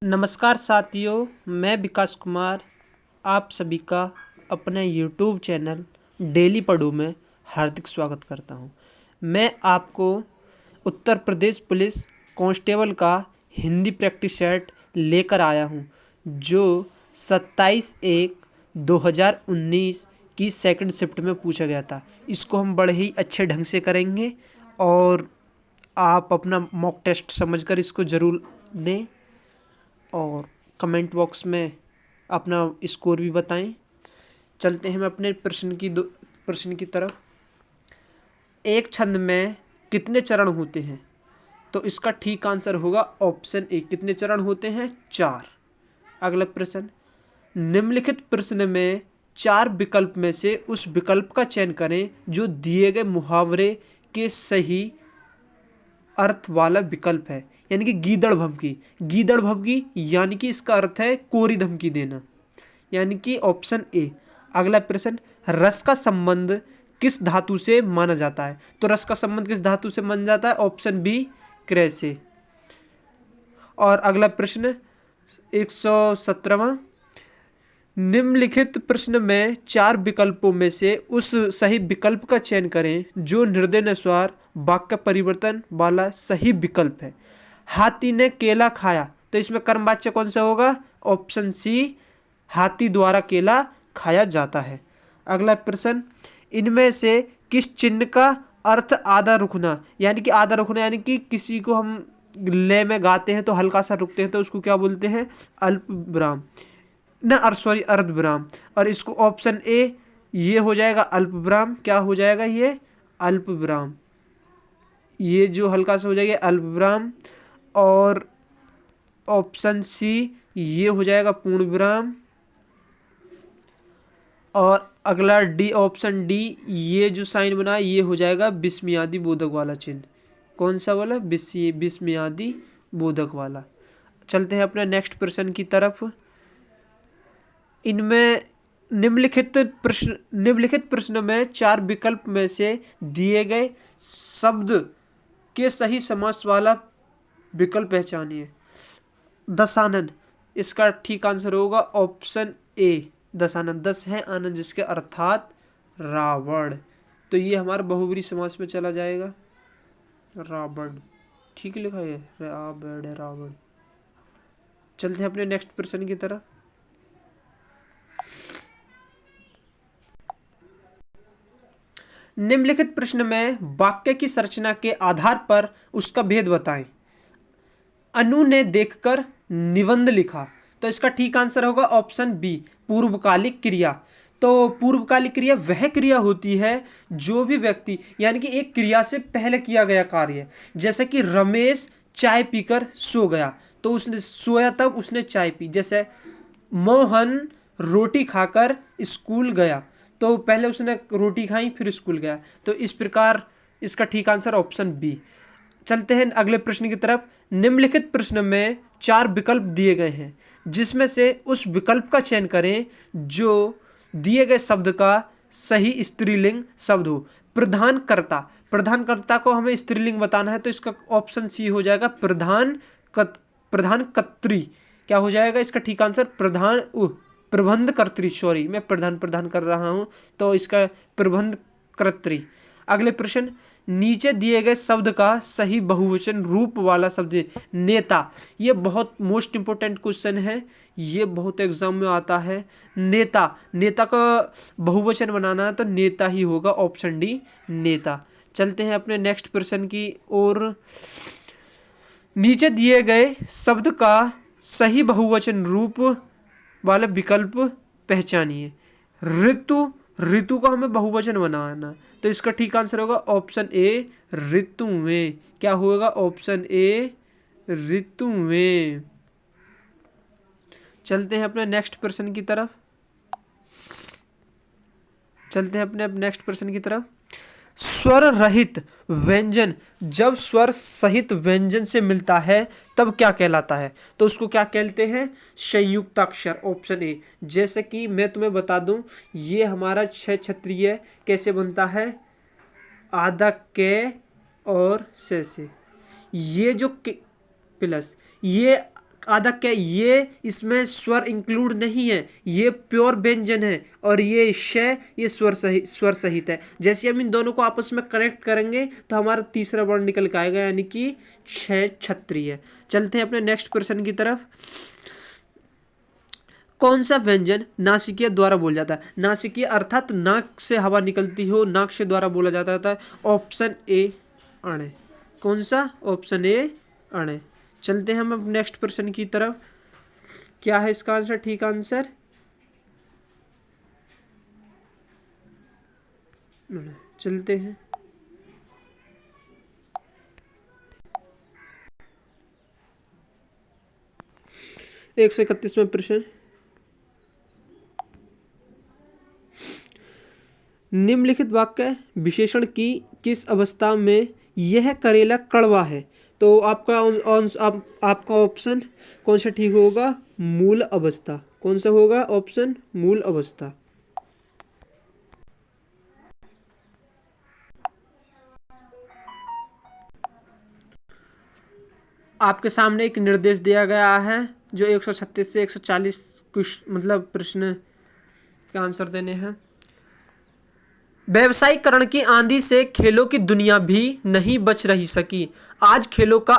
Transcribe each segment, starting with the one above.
नमस्कार साथियों, मैं विकास कुमार आप सभी का अपने YouTube चैनल डेली पढ़ू में हार्दिक स्वागत करता हूं। मैं आपको उत्तर प्रदेश पुलिस कांस्टेबल का हिंदी प्रैक्टिस सेट लेकर आया हूं, जो 27/1/2019 की सेकंड शिफ्ट में पूछा गया था। इसको हम बड़े ही अच्छे ढंग से करेंगे और आप अपना मॉक टेस्ट समझकर इसको ज़रूर दें और कमेंट बॉक्स में अपना स्कोर भी बताएं। चलते हैं हम अपने प्रश्न की तरफ। एक छंद में कितने चरण होते हैं? तो इसका ठीक आंसर होगा ऑप्शन ए। कितने चरण होते हैं? 4। अगला प्रश्न, निम्नलिखित प्रश्न में 4 विकल्प में से उस विकल्प का चयन करें जो दिए गए मुहावरे के सही अर्थ वाला विकल्प है। यानी कि गीदड़ भभकी यानी कि इसका अर्थ है कोरी धमकी देना, यानी कि ऑप्शन ए। अगला प्रश्न, रस का संबंध किस धातु से माना जाता है? तो रस का संबंध किस धातु से माना जाता है? ऑप्शन बी, क्रय से। और अगला प्रश्न 117वां, निम्नलिखित प्रश्न में 4 विकल्पों में से उस सही विकल्प का चयन करें जो निर्देशानुसार वाक्य परिवर्तन वाला सही विकल्प है। हाथी ने केला खाया, तो इसमें कर्मवाच्य कौन सा होगा? ऑप्शन सी, हाथी द्वारा केला खाया जाता है। अगला प्रश्न, इनमें से किस चिन्ह का अर्थ आधा रुकना? यानी कि आधा रुकना यानी कि किसी को हम लय में गाते हैं तो हल्का सा रुकते हैं, तो उसको क्या बोलते हैं? अल्प विराम अर्ध विराम। और इसको ऑप्शन ए ये हो जाएगा अल्प विराम। क्या हो जाएगा ये? अल्प विराम। ये जो हल्का सा हो जाएगा अल्प विराम। और ऑप्शन सी ये हो जाएगा पूर्ण विराम। और अगला डी, ऑप्शन डी, ये जो साइन बना ये हो जाएगा विस्मयादि बोधक वाला चिन्ह। कौन सा वाला? विस्मयादि बोधक वाला। चलते हैं अपने नेक्स्ट प्रश्न की तरफ। इनमें निम्नलिखित प्रश्न में 4 विकल्प में से दिए गए शब्द के सही समास वाला विकल्प पहचानिए। दशानन, इसका ठीक आंसर होगा ऑप्शन ए, दशानन। 10 है आनंद जिसके अर्थात रावण। तो ये हमारा बहुब्रीहि समास में चला जाएगा। रावण ठीक लिखा है, रावण। चलते हैं अपने नेक्स्ट प्रश्न की तरफ। निम्नलिखित प्रश्न में वाक्य की संरचना के आधार पर उसका भेद बताएं। अनु ने देखकर निबंध लिखा, तो इसका ठीक आंसर होगा ऑप्शन बी, पूर्वकालिक क्रिया। तो पूर्वकालिक क्रिया वह क्रिया होती है जो भी व्यक्ति, यानी कि एक क्रिया से पहले किया गया कार्य। जैसे कि रमेश चाय पीकर सो गया, तो उसने सोया तब उसने चाय पी। जैसे मोहन रोटी खाकर स्कूल गया, तो पहले उसने रोटी खाई फिर स्कूल गया। तो इस प्रकार इसका ठीक आंसर ऑप्शन बी। चलते हैं अगले प्रश्न की तरफ। निम्नलिखित प्रश्न में 4 विकल्प दिए गए हैं, जिसमें से उस विकल्प का चयन करें जो दिए गए शब्द का सही स्त्रीलिंग शब्द हो। प्रधानकर्ता को हमें स्त्रीलिंग बताना है, तो इसका ऑप्शन सी हो जाएगा प्रधानकर्त्री। क्या हो जाएगा इसका ठीक आंसर? प्रबंधकर्त्री। सॉरी, मैं प्रधान कर रहा हूं, तो इसका प्रबंधकर्त्री। अगले प्रश्न, नीचे दिए गए शब्द का सही बहुवचन रूप वाला शब्द नेता। ये बहुत मोस्ट इंपोर्टेंट क्वेश्चन है, ये बहुत एग्जाम में आता है। नेता का बहुवचन बनाना है तो नेता ही होगा, ऑप्शन डी, नेता। चलते हैं अपने नेक्स्ट प्रश्न की ओर। नीचे दिए गए शब्द का सही बहुवचन रूप वाला विकल्प पहचानिए। ऋतु का हमें बहुवचन बनाना, तो इसका ठीक आंसर होगा ऑप्शन ए, ऋतुएं। क्या होगा? ऑप्शन ए, ऋतुएं। चलते हैं अपने नेक्स्ट प्रश्न की तरफ। स्वर रहित व्यंजन जब स्वर सहित व्यंजन से मिलता है तब क्या कहलाता है? तो उसको क्या कहते हैं? संयुक्ताक्षर, ऑप्शन ए। जैसे कि मैं तुम्हें बता दूं, ये हमारा 6 क्षत्रिय कैसे बनता है? आधा के और से। ये जो प्लस ये आधा क्या, ये इसमें स्वर इंक्लूड नहीं है, ये प्योर व्यंजन है, और ये श ये स्वर सहित है। जैसे हम इन दोनों को आपस में कनेक्ट करेंगे तो हमारा तीसरा वर्ण निकल के आएगा, यानी कि क्षत्रिय। चलते हैं अपने नेक्स्ट प्रश्न की तरफ। कौन सा व्यंजन नासिकीय द्वारा बोला जाता है? नासिकीय अर्थात नाक से हवा निकलती हो, नाक से द्वारा बोला जाता है। ऑप्शन ए अण। कौन सा? ऑप्शन ए अण। चलते हैं हम अब नेक्स्ट प्रश्न की तरफ। क्या है इसका आंसर? ठीक आंसर चलते हैं। 131वां प्रश्न। निम्नलिखित वाक्य विशेषण की किस अवस्था में यह करेला कड़वा है? तो आपका ऑप्शन कौन सा ठीक होगा? मूल अवस्था। कौन सा होगा? ऑप्शन मूल अवस्था। आपके सामने एक निर्देश दिया गया है जो 136 से 140 कुछ मतलब प्रश्न के आंसर देने हैं। व्यवसायीकरण की आंधी से खेलों की दुनिया भी नहीं बच रही सकी। आज खेलों का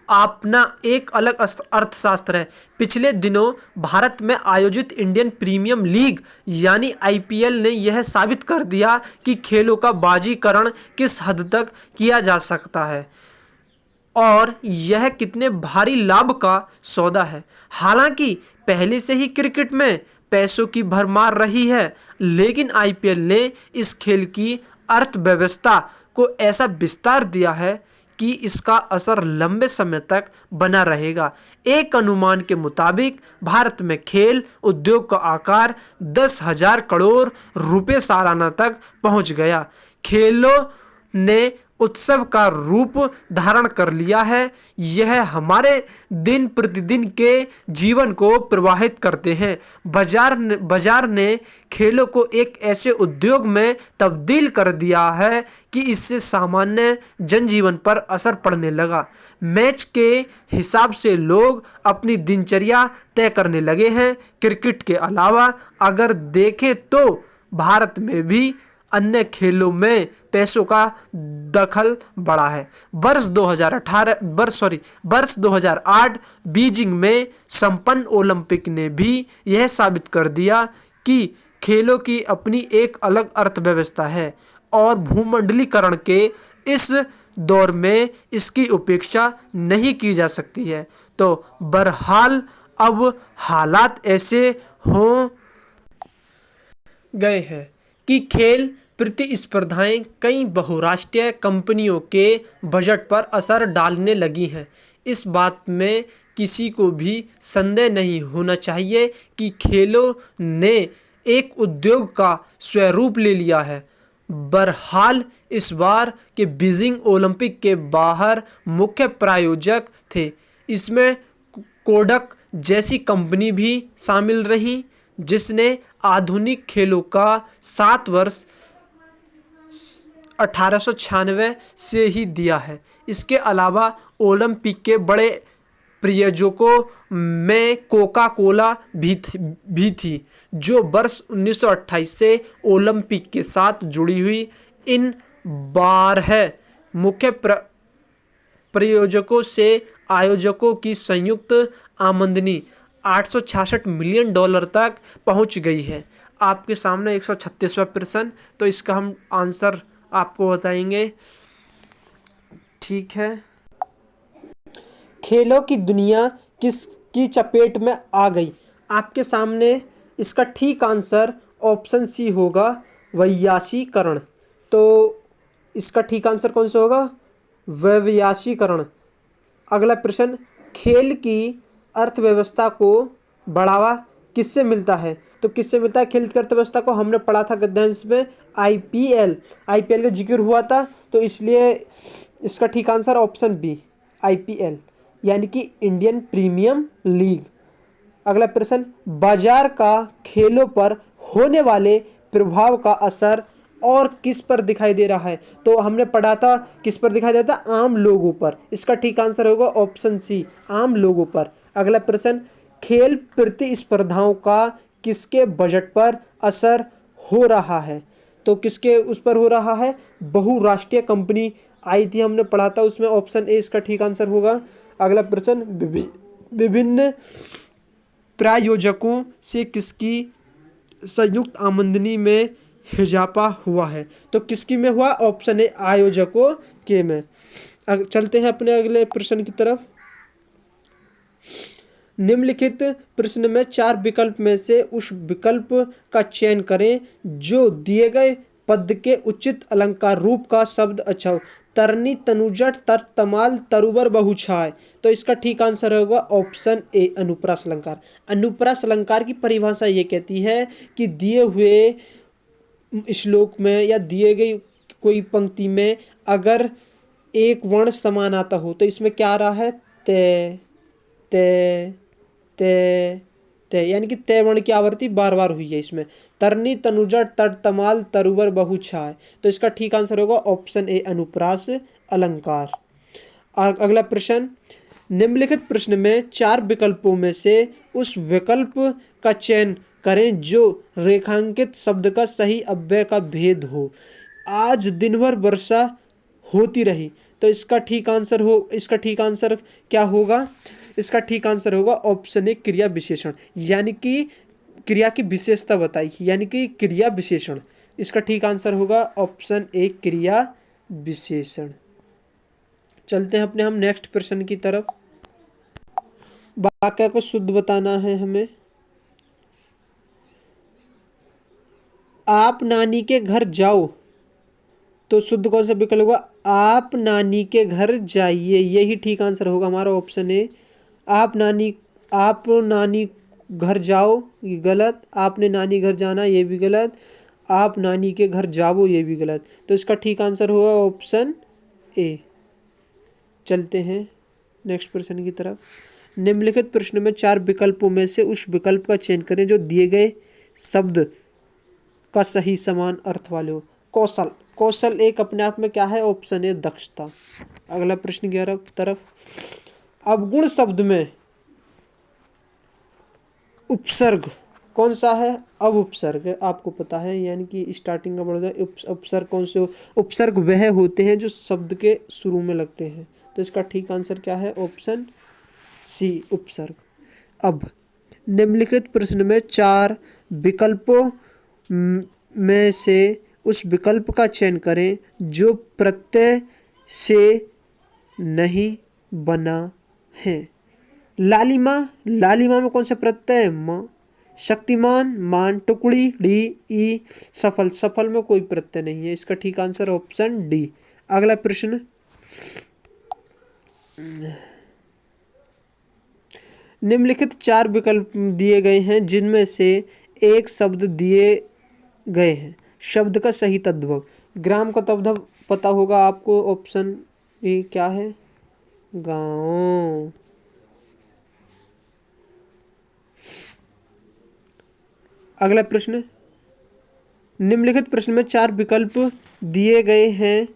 अपना एक अलग अर्थशास्त्र है। पिछले दिनों भारत में आयोजित इंडियन प्रीमियर लीग यानी आईपीएल ने यह साबित कर दिया कि खेलों का बाजीकरण किस हद तक किया जा सकता है और यह कितने भारी लाभ का सौदा है। हालांकि पहले से ही क्रिकेट में पैसों की भरमार रही है, लेकिन आईपीएल ने इस खेल की अर्थव्यवस्था को ऐसा विस्तार दिया है कि इसका असर लंबे समय तक बना रहेगा। एक अनुमान के मुताबिक भारत में खेल उद्योग का आकार 10,000 करोड़ रुपए सालाना तक पहुंच गया। खेलों ने उत्सव का रूप धारण कर लिया है। यह हमारे दिन प्रतिदिन के जीवन को प्रभावित करते हैं। बाजार ने खेलों को एक ऐसे उद्योग में तब्दील कर दिया है कि इससे सामान्य जनजीवन पर असर पड़ने लगा। मैच के हिसाब से लोग अपनी दिनचर्या तय करने लगे हैं। क्रिकेट के अलावा अगर देखें तो भारत में भी अन्य खेलों में पैसों का दखल बढ़ा है। वर्ष 2008 बीजिंग में संपन्न ओलंपिक ने भी यह साबित कर दिया कि खेलों की अपनी एक अलग अर्थव्यवस्था है और भूमंडलीकरण के इस दौर में इसकी उपेक्षा नहीं की जा सकती है। तो बहरहाल अब हालात ऐसे हो गए हैं कि खेल प्रतिस्पर्धाएं कई बहुराष्ट्रीय कंपनियों के बजट पर असर डालने लगी हैं। इस बात में किसी को भी संदेह नहीं होना चाहिए कि खेलों ने एक उद्योग का स्वरूप ले लिया है। बहरहाल इस बार के बीजिंग ओलंपिक के बाहर मुख्य प्रायोजक थे। इसमें कोडक जैसी कंपनी भी शामिल रही, जिसने आधुनिक खेलों का 7 वर्ष 1896 से ही दिया है। इसके अलावा ओलंपिक के बड़े प्रायोजकों में कोका कोला भी थी, जो वर्ष 1928 से ओलंपिक के साथ जुड़ी हुई। इन 12 मुख्य प्रायोजकों से आयोजकों की संयुक्त आमदनी $866 मिलियन तक पहुंच गई है। आपके सामने 136वां प्रश्न। तो इसका हम आंसर आपको बताएंगे। ठीक है। खेलों की दुनिया किसकी चपेट में आ गई? आपके सामने इसका ठीक आंसर ऑप्शन सी होगा, वैश्वीकरण। तो इसका ठीक आंसर कौन सा होगा? वैश्वीकरण। अगला प्रश्न, खेल की अर्थव्यवस्था को बढ़ावा किससे मिलता है? तो किससे मिलता है खेल की अर्थव्यवस्था को? हमने पढ़ा था गद्यांश में आईपीएल का जिक्र हुआ था, तो इसलिए इसका ठीक आंसर ऑप्शन बी, आईपीएल यानी कि इंडियन प्रीमियर लीग। अगला प्रश्न, बाजार का खेलों पर होने वाले प्रभाव का असर और किस पर दिखाई दे रहा है? तो हमने पढ़ा था किस पर दिखाई देता? आम लोगों पर। इसका ठीक आंसर होगा ऑप्शन सी, आम लोगों पर। अगला प्रश्न, खेल प्रतिस्पर्धाओं का किसके बजट पर असर हो रहा है? तो किसके उस पर हो रहा है? बहुराष्ट्रीय कंपनी आई थी, हमने पढ़ा था उसमें, ऑप्शन ए इसका ठीक आंसर होगा। अगला प्रश्न, विभिन्न प्रायोजकों से किसकी संयुक्त आमदनी में इजाफा हुआ है? तो किसकी में हुआ? ऑप्शन ए आयोजकों के में। चलते हैं अपने अगले प्रश्न की तरफ। निम्नलिखित प्रश्न में 4 विकल्प में से उस विकल्प का चयन करें जो दिए गए पद के उचित अलंकार रूप का शब्द अच्छा हो। तरनी, तनुजट, तर, तमाल, तरुवर, बहुछाय। तो इसका ठीक आंसर होगा ऑप्शन ए अनुप्रास अलंकार। अनुप्रास अलंकार की परिभाषा ये कहती है कि दिए हुए श्लोक में या दिए गई कोई पंक्ति में अगर एक वर्ण समान आता हो तो इसमें क्या आ रहा है? ते, ते, ते, ते, यानी कि ते वर्ण की आवृत्ति बार बार हुई है इसमें। तरनी, तनुजा, तट, तमाल, तरुवर, बहुछाय। तो इसका ठीक आंसर होगा ऑप्शन ए अनुप्रास अलंकार। अगला प्रश्न, निम्नलिखित प्रश्न में 4 विकल्पों में से उस विकल्प का चयन करें जो रेखांकित शब्द का सही अव्यय का भेद हो। आज दिन भर वर्षा होती रही। तो इसका ठीक आंसर क्या होगा? इसका ठीक आंसर होगा ऑप्शन ए क्रिया विशेषण, यानी कि क्रिया की विशेषता बताई, यानी कि क्रिया विशेषण। इसका ठीक आंसर होगा ऑप्शन ए क्रिया विशेषण। चलते हैं अपने हम नेक्स्ट प्रश्न की तरफ। वाक्य को शुद्ध बताना है हमें। आप नानी के घर जाओ। तो शुद्ध कौन सा विकल्प होगा? आप नानी के घर जाइए, यही ठीक आंसर होगा हमारा ऑप्शन ए। आप नानी घर जाओ, ये गलत। आपने नानी घर जाना, ये भी गलत। आप नानी के घर जाओ, ये भी गलत। तो इसका ठीक आंसर होगा ऑप्शन ए। चलते हैं नेक्स्ट प्रश्न की तरफ। निम्नलिखित प्रश्न में 4 विकल्पों में से उस विकल्प का चयन करें जो दिए गए शब्द का सही समान अर्थ वाले हो। कौशल, कौशल एक अपने आप में क्या है? ऑप्शन ए दक्षता। अगला प्रश्न की तरफ। अवगुण शब्द में उपसर्ग कौन सा है? अब उपसर्ग आपको पता है, यानी कि स्टार्टिंग का बढ़ जाए। उपसर्ग कौन से? उपसर्ग वह होते हैं जो शब्द के शुरू में लगते हैं। तो इसका ठीक आंसर क्या है? ऑप्शन सी उपसर्ग। अब निम्नलिखित प्रश्न में 4 विकल्पों में से उस विकल्प का चयन करें जो प्रत्यय से नहीं बना है। लालिमा, लालिमा में कौन सा प्रत्यय? म। शक्तिमान, मान, टुकड़ी, डी, ई। सफल, सफल में कोई प्रत्यय नहीं है। इसका ठीक आंसर ऑप्शन डी। अगला प्रश्न, निम्नलिखित 4 विकल्प दिए गए हैं जिनमें से एक शब्द दिए गए हैं। शब्द का सही तद्भव। ग्राम का तद्भव पता होगा आपको, ऑप्शन ए क्या है? गांव। अगला प्रश्न, निम्नलिखित प्रश्न में 4 विकल्प दिए गए हैं,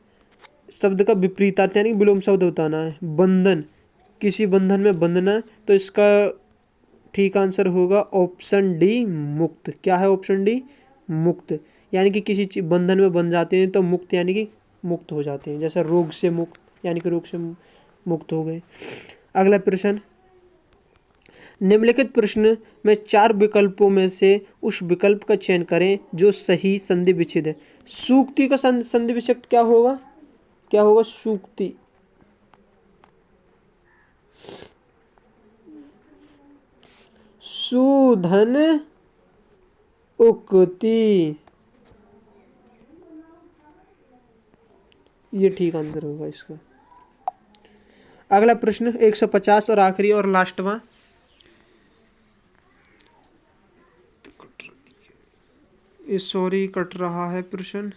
शब्द का विपरीतार्थ यानी विलोम शब्द बताना है। बंधन, किसी बंधन में बंधना। तो इसका ठीक आंसर होगा ऑप्शन डी मुक्त। क्या है? ऑप्शन डी मुक्त, यानी कि किसी बंधन में बंध जाते हैं तो मुक्त यानी कि मुक्त हो जाते हैं। जैसे रोग से मुक्त, यानी कि रोग से मुक्त हो गए। अगला प्रश्न, निम्नलिखित प्रश्न में 4 विकल्पों में से उस विकल्प का चयन करें जो सही संधि विच्छेद है। सूक्ति का संधि विच्छेद क्या होगा? क्या होगा? सूक्ति। सुधन उक्ति, ये ठीक आंसर होगा इसका। अगला प्रश्न 150 और आखिरी और लास्टवा। सॉरी कट रहा है प्रश्न,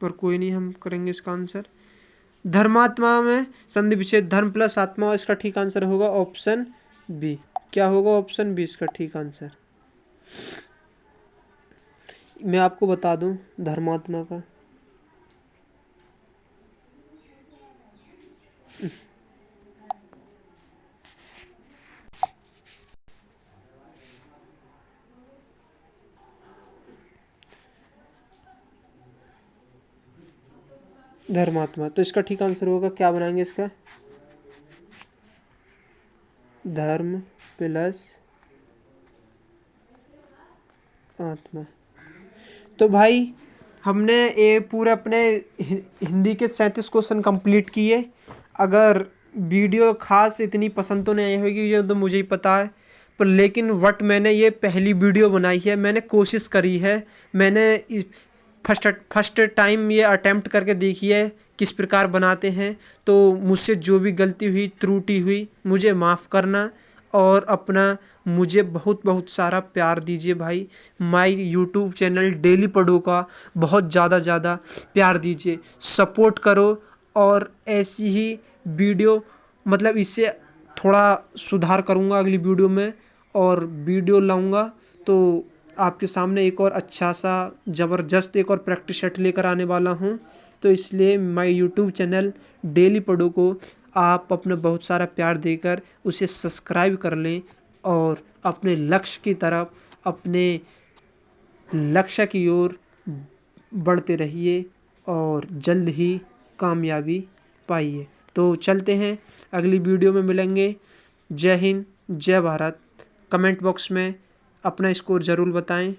पर कोई नहीं, हम करेंगे इसका आंसर। धर्मात्मा में संधि विच्छेद धर्म प्लस आत्मा, इसका ठीक आंसर होगा ऑप्शन बी। क्या होगा? ऑप्शन बी इसका ठीक आंसर। मैं आपको बता दूं धर्मात्मा का, धर्मात्मा। तो इसका ठीक आंसर होगा, क्या बनाएंगे इसका? धर्म प्लस आत्मा। तो भाई हमने ये पूरे अपने हिंदी के 37 क्वेश्चन कंप्लीट किए। अगर वीडियो खास इतनी पसंद तो नहीं आई होगी, ये तो मुझे ही पता है, पर लेकिन मैंने ये पहली वीडियो बनाई है, मैंने कोशिश करी है, मैंने फर्स्ट टाइम ये अटेम्प्ट करके देखी है किस प्रकार बनाते हैं। तो मुझसे जो भी गलती हुई, त्रुटि हुई, मुझे माफ़ करना और अपना मुझे बहुत बहुत सारा प्यार दीजिए भाई। माय यूट्यूब चैनल डेली पढ़ो का बहुत ज़्यादा प्यार दीजिए, सपोर्ट करो। और ऐसी ही वीडियो, मतलब इससे थोड़ा सुधार करूँगा अगली वीडियो में, और वीडियो लाऊंगा तो आपके सामने एक और अच्छा सा ज़बरदस्त एक और प्रैक्टिस सेट लेकर आने वाला हूँ। तो इसलिए माय यूट्यूब चैनल डेली पढ़ो को आप अपना बहुत सारा प्यार देकर उसे सब्सक्राइब कर लें और अपने लक्ष्य की तरफ, अपने लक्ष्य की ओर बढ़ते रहिए और जल्द ही कामयाबी पाइए। तो चलते हैं, अगली वीडियो में मिलेंगे। जय हिंद, जय भारत। कमेंट बॉक्स में अपना स्कोर ज़रूर बताएं।